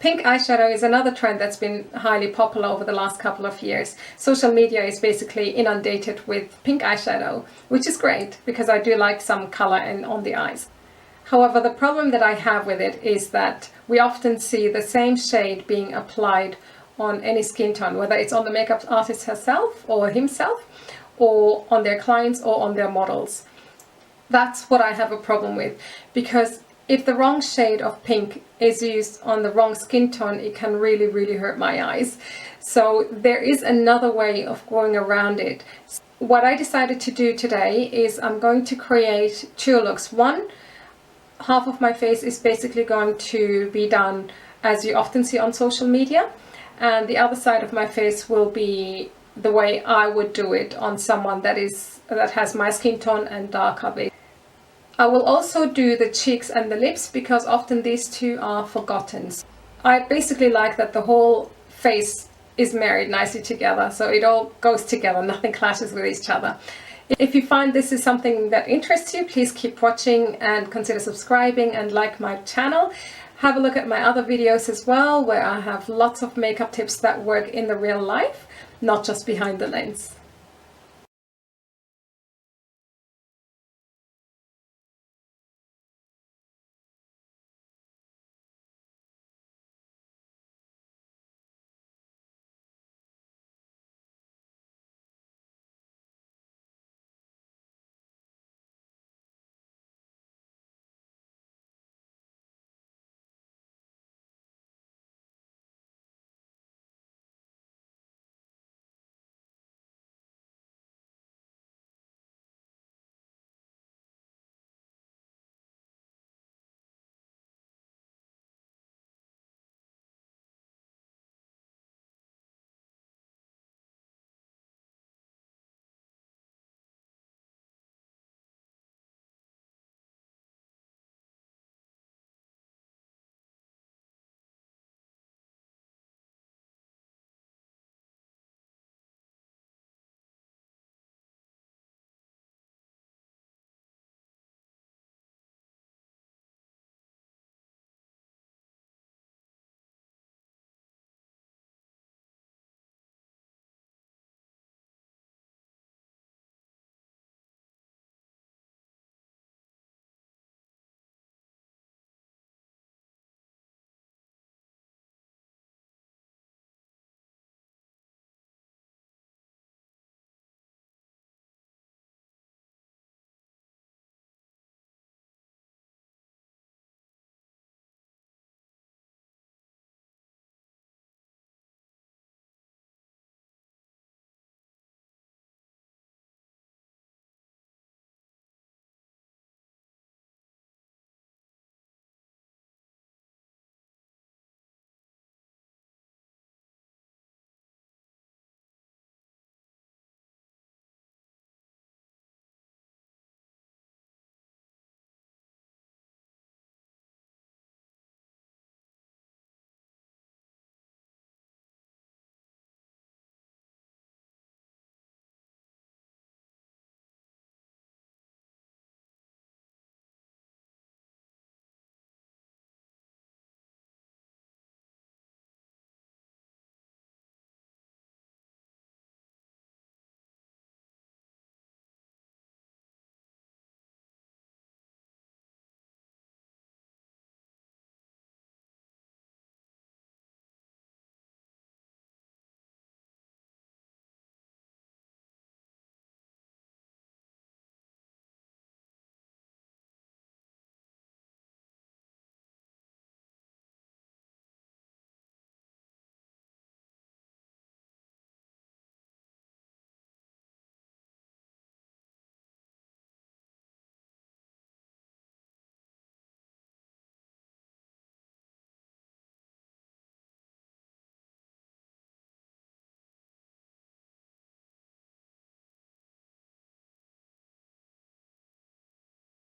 Pink eyeshadow is another trend that's been highly popular over the last couple of years. Social media is basically inundated with pink eyeshadow, which is great because I do like some color on the eyes. However, the problem that I have with it is that we often see the same shade being applied on any skin tone, whether it's on the makeup artist herself or himself, or on their clients or on their models. That's what I have a problem with, because if the wrong shade of pink is used on the wrong skin tone, it can really, really hurt my eyes. So there is another way of going around it. What I decided to do today is I'm going to create two looks. One half of my face is basically going to be done as you often see on social media, and the other side of my face will be the way I would do it on someone that has my skin tone and darker base. I will also do the cheeks and the lips because often these two are forgotten. I basically like that the whole face is married nicely together, so it all goes together, nothing clashes with each other. If you find this is something that interests you, please keep watching and consider subscribing and like my channel. Have a look at my other videos as well, where I have lots of makeup tips that work in the real life, not just behind the lens.